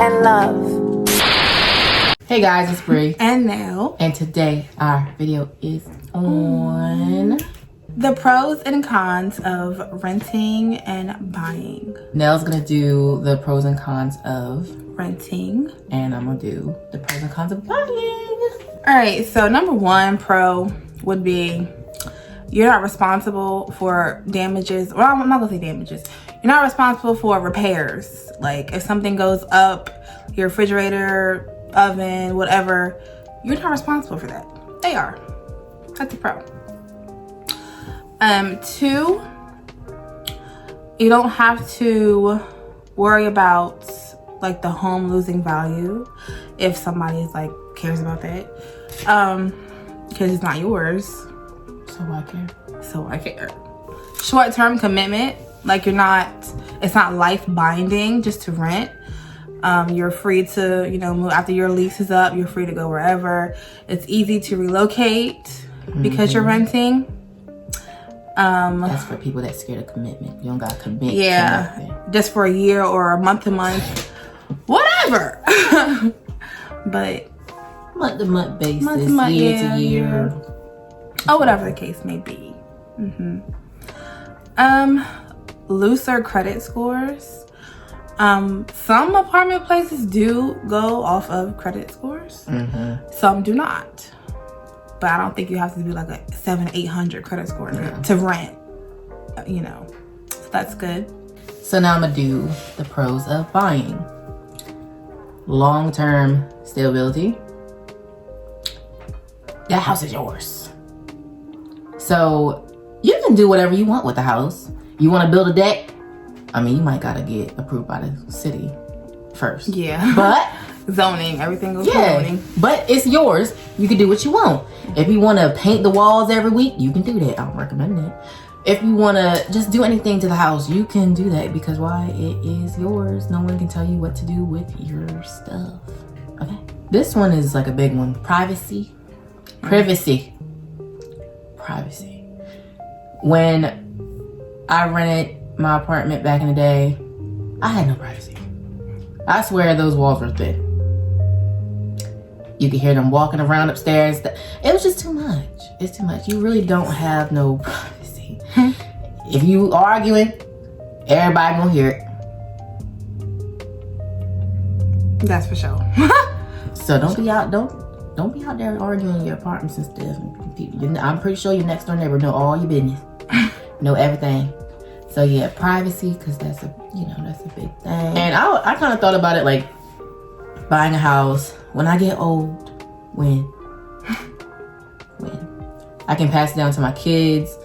and love. Hey guys, it's Bree. And Nell. And today our video is on the pros and cons of renting and buying. Nell's gonna do the pros and cons of renting. And I'm gonna do the pros and cons of buying. Alright, so number one pro would be you're not responsible for damages. Well, I'm not gonna say damages. You're not responsible for repairs. Like if something goes up, your refrigerator, oven, whatever, you're not responsible for that. They are. That's a pro. Two, you don't have to worry about like the home losing value if somebody's like cares about that. Because it's not yours. So I care. So I care. Short-term commitment, like it's not life binding just to rent. You're free to, move after your lease is up. You're free to go wherever. It's easy to relocate because you're renting. That's for people that's scared of commitment. You don't gotta commit. Yeah, to nothing. Just for a year or a month to month, whatever. But month to month basis, month, year to year. Oh, whatever the case may be. Looser credit scores. Some apartment places do go off of credit scores. Some do not. But I don't think you have to be like a 700-800 credit score to rent. So that's good. So now I'm gonna do the pros of buying. Long-term stability. That house is yours. So you can do whatever you want with the house. You want to build a deck? I mean, you might gotta get approved by the city first. Yeah. But zoning, everything goes zoning. But it's yours. You can do what you want. If you want to paint the walls every week, you can do that. I don't recommend it. If you want to just do anything to the house, you can do that because why? It is yours. No one can tell you what to do with your stuff. Okay. This one is like a big one. Privacy. Privacy. Privacy. When I rented my apartment back in the day, I had no privacy. I swear those walls were thick. You could hear them walking around upstairs. It was just too much. It's too much. You really don't have no privacy. If you arguing, everybody gonna hear it. That's for sure. So don't be out there arguing in your apartments and stuff. I'm pretty sure your next door neighbor know all your business. Know everything. So yeah, privacy, because that's a big thing. And I kind of thought about it like buying a house when I get old. When I can pass it down to my kids.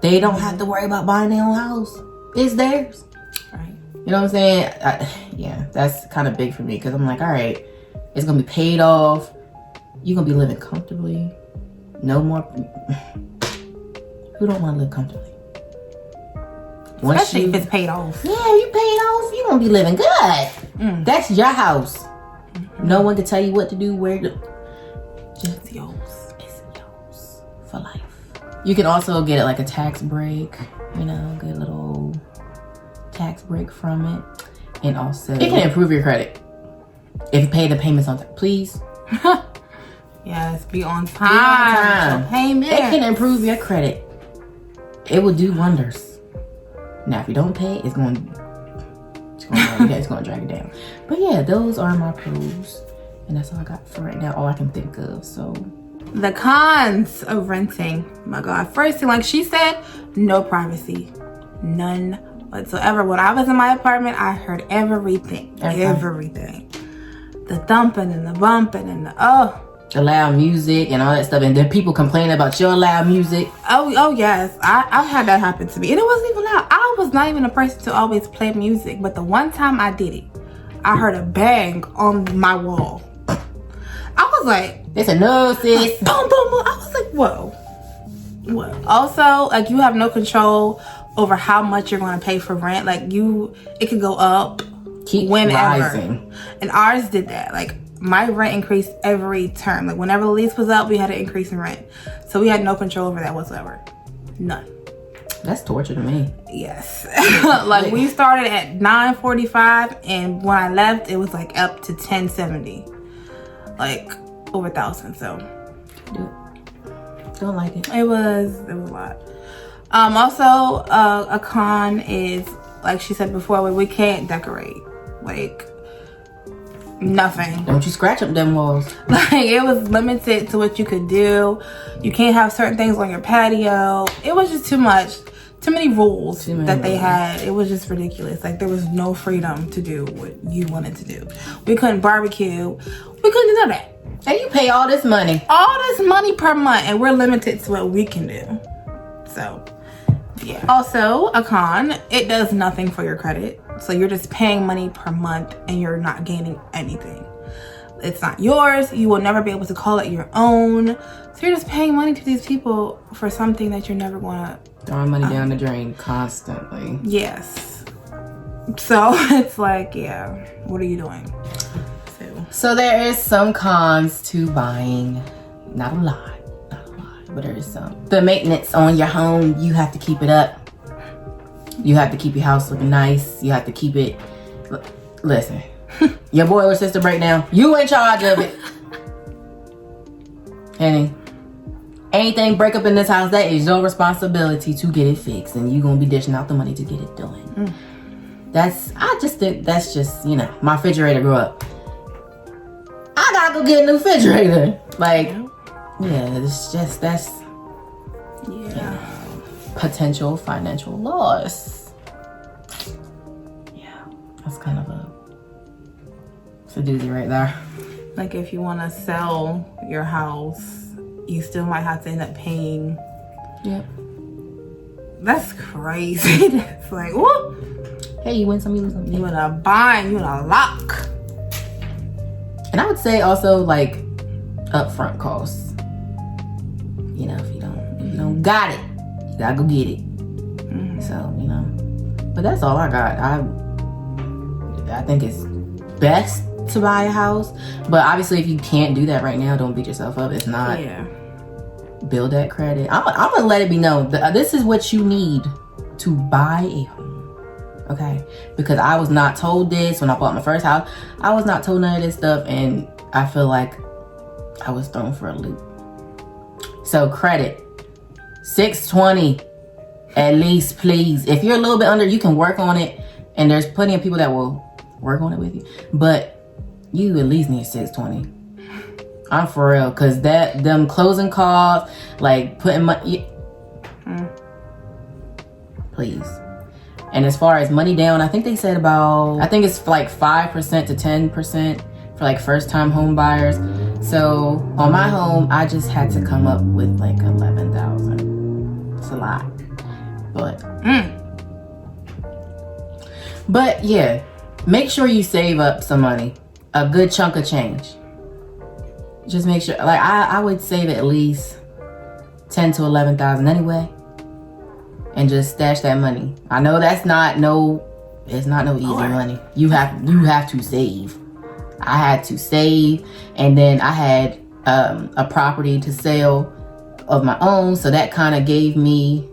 They don't have to worry about buying their own house. It's theirs. Right. You know what I'm saying? Yeah, that's kind of big for me because I'm like, all right, it's gonna be paid off. You're gonna be living comfortably. No more. Who don't want to live comfortably? Especially if it's paid off. Yeah, you paid off. You're gonna be living good. That's your house. No one can tell you what to do, where to. It's yours. It's yours for life. You can also get like a tax break. Get a little tax break from it, and also it can improve your credit if you pay the payments on time. Please. Yes, be on time. Payment. It can improve your credit. It will do wonders. Now, if you don't pay, it's going to drag it down. But yeah, those are my pros. And that's all I got for right now. All I can think of. So the cons of renting. My God. First thing, like she said, no privacy. None whatsoever. When I was in my apartment, I heard everything. Everything. The thumping and the bumping and the loud music and all that stuff, and then people complain about your loud music. Oh yes, I've had that happen to me, and it wasn't even loud. I was not even a person to always play music, but the one time I did it, I heard a bang on my wall. I was like, "It's a no, sis." Boom, boom, boom. I was like, "Whoa, what?" Also, like you have no control over how much you're going to pay for rent. Like it could go up, keep whenever. Rising. And ours did that. Like my rent increased every term. Like whenever the lease was up, we had an increase in rent. So we had no control over that whatsoever. None. That's torture to me. Yes. Like we started at $9.45, and when I left, it was like up to $10.70, like over 1,000. So, don't like it. It was a lot. Also, a con is, like she said before, we can't decorate, like nothing. Don't you scratch up them walls. Like it was limited to what you could do. You can't have certain things on your patio. It was just too much. Too many rules that they had. It was just ridiculous. Like there was no freedom to do what you wanted to do. We couldn't barbecue. We couldn't do none of that. And you pay all this money. All this money per month, and we're limited to what we can do. So, yeah. Also, a con, it does nothing for your credit. So you're just paying money per month and you're not gaining anything. It's not yours. You will never be able to call it your own. So you're just paying money to these people for something that you're never going to... Throwing money down the drain constantly. Yes. So it's like, yeah, what are you doing? So there is some cons to buying. Not a lot, but there is some. The maintenance on your home, you have to keep it up. You have to keep your house looking nice. You have to keep it... Listen, your boiler system break down. You in charge of it. Anything break up in this house, that is your responsibility to get it fixed, and you're gonna be dishing out the money to get it done. I just think that's just, you know, my refrigerator grew up. I gotta go get a new refrigerator. Like, yeah, it's just, that's, potential financial loss. Yeah, that's kind of it's a doozy right there. Like if you want to sell your house, you still might have to end up paying. Yep. That's crazy. It's like, whoop. Hey, you win some, you lose some. You in a bind, you in a lock. And I would say also like upfront costs. You know, if you don't got it, you gotta go get it. So, you know. But that's all I got. I think it's best to buy a house, but obviously if you can't do that right now, don't beat yourself up. It's not. Build that credit. I'm gonna let it be known that this is what you need to buy a home, okay? Because I was not told this when I bought my first house. I was not told none of this stuff, and I feel like I was thrown for a loop. So credit 620 at least, please. If you're a little bit under, you can work on it, and there's plenty of people that will work on it with you, but you at least need 620. I'm for real, cause them closing costs, like putting money, please. And as far as money down, I think they said I think it's like 5% to 10% for like first time home buyers. So on my home, I just had to come up with like 11,000. It's a lot, but yeah, make sure you save up some money, a good chunk of change. Just make sure, like I would save at least 10 to 11,000 anyway, and just stash that money. I know it's not no easy money. You have to save. I had to save, and then I had a property to sell of my own, so that kind of gave me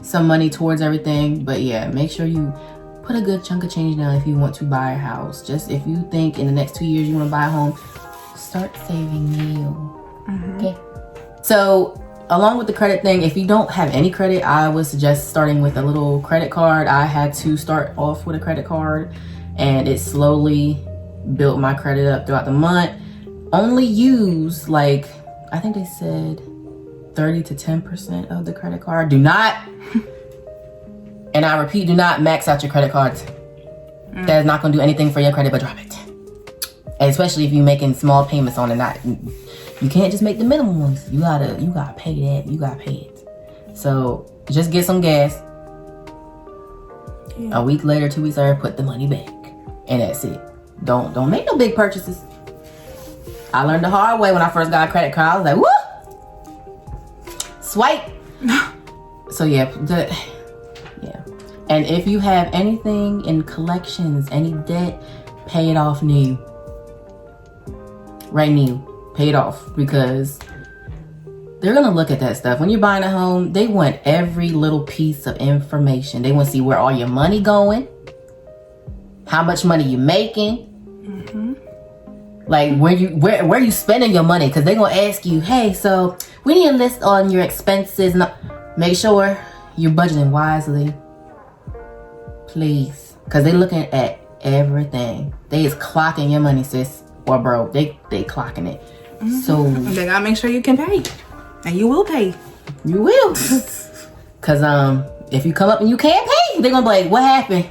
some money towards everything. But yeah, make sure you put a good chunk of change down if you want to buy a house. Just if you think in the next 2 years you want to buy a home, start saving now. Okay. So along with the credit thing, if you don't have any credit, I would suggest starting with a little credit card. I had to start off with a credit card, and it slowly built my credit up throughout the month. Only use, like, I think they said 30 to 10% of the credit card. Do not, and I repeat, do not max out your credit cards. That is not going to do anything for your credit but drop it. And especially if you're making small payments on it. You can't just make the minimum ones. You gotta pay that. You gotta pay it. So just get some gas. A week later, 2 weeks later, put the money back, and that's it. Don't make no big purchases. I learned the hard way when I first got a credit card. I was like, woo, swipe. So yeah. And if you have anything in collections, any debt, pay it off new. Right now, pay it off, because they're gonna look at that stuff. When you're buying a home, they want every little piece of information. They want to see where all your money going, how much money you making, like where you spending your money, because they're gonna ask you, hey, so we need a list on your expenses. Make sure you're budgeting wisely, please, because they're looking at everything. They is clocking your money, sis or bro. They clocking it. So they gotta make sure you can pay, and you will pay. You will, because if you come up and you can't pay, they're gonna be like, what happened?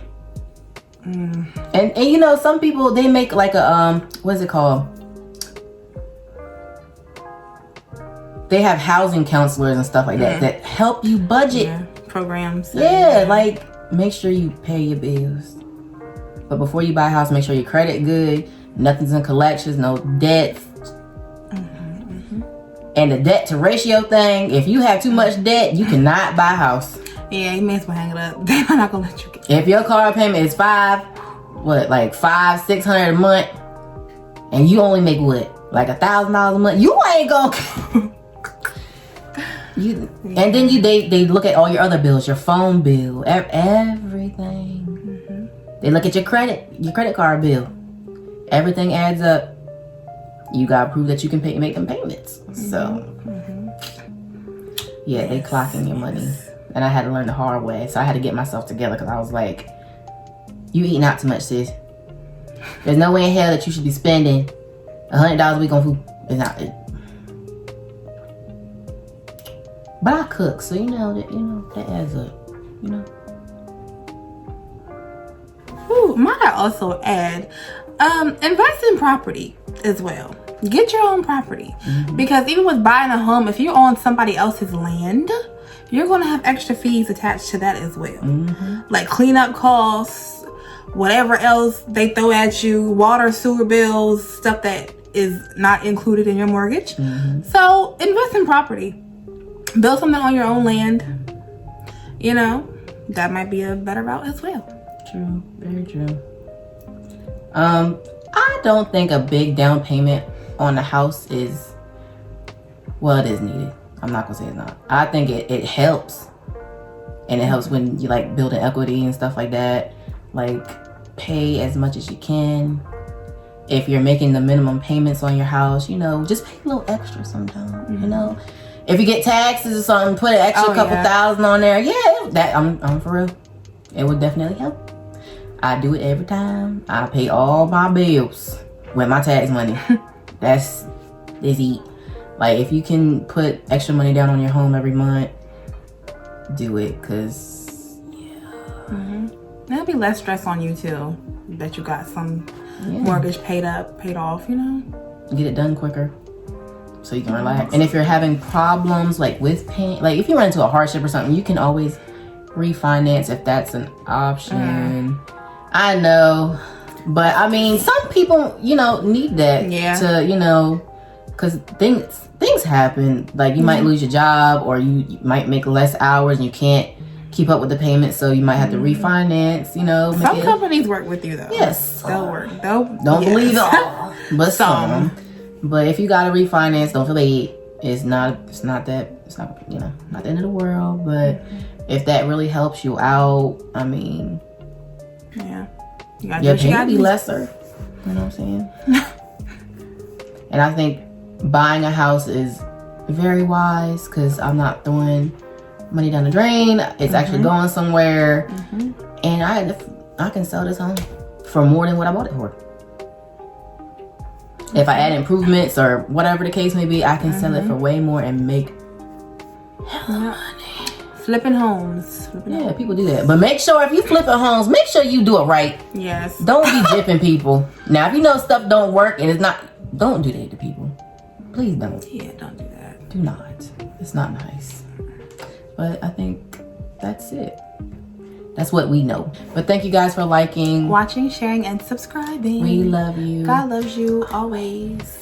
And you know, some people, they make like a what is it called? They have housing counselors and stuff like that help you budget. Programs. Yeah, like make sure you pay your bills. But before you buy a house, make sure your credit good. Nothing's in collections, no debts. And the debt to ratio thing, if you have too much debt, you cannot buy a house. Yeah, you may as well hang it up. They're not gonna let you get it. If your car payment is $500-600 a month, and you only make what, like $1,000 a month, you ain't gonna. And then they look at all your other bills, your phone bill, everything. They look at your credit card bill. Everything adds up. You gotta prove that you can make them payments. So yeah, they clocking your money. And I had to learn the hard way. So I had to get myself together, because I was like, you eating out too much, sis. There's no way in hell that you should be spending $100 a week on food. It's not it. But I cook, so that adds up. Ooh, might I also add, invest in property as well. Get your own property. Because even with buying a home, if you're on somebody else's land, you're going to have extra fees attached to that as well. Like cleanup costs, whatever else they throw at you, water, sewer bills, stuff that is not included in your mortgage. So invest in property. Build something on your own land. That might be a better route as well. True, very true. I don't think a big down payment on a house is, it is needed. I'm not gonna say it's not. I think it helps. And it helps when you like building equity and stuff like that. Like pay as much as you can. If you're making the minimum payments on your house, just pay a little extra sometimes, If you get taxes or something, put an extra couple thousand on there. Yeah, that I'm for real. It would definitely help. I do it every time. I pay all my bills with my tax money. That's easy. Like if you can put extra money down on your home every month, do it, because There'll be less stress on you too. That you got some mortgage paid off, Get it done quicker. So you can relax. And if you're having problems like with paying, like if you run into a hardship or something, you can always refinance if that's an option. I know, but I mean, some people, need that to, because things happen. Like you might lose your job, or you might make less hours and you can't keep up with the payments, so you might have to refinance. Some companies work with you though. Yes, they'll work. Don't believe it all, but some. But if you gotta refinance, don't feel bad. It's not the end of the world. But if that really helps you out, I mean, your pay will be lesser. You know what I'm saying? And I think buying a house is very wise, because I'm not throwing money down the drain. It's actually going somewhere, and I can sell this home for more than what I bought it for. If I add improvements or whatever the case may be, I can sell it for way more and make hella money. Flipping homes. People do that. But make sure if you flipping homes, make sure you do it right. Yes. Don't be jipping people. Now, if you know stuff don't work and it's not, don't do that to people. Please don't. Yeah, don't do that. Do not. It's not nice. But I think that's it. That's what we know. But thank you guys for liking, watching, sharing, and subscribing. We love you. God loves you always.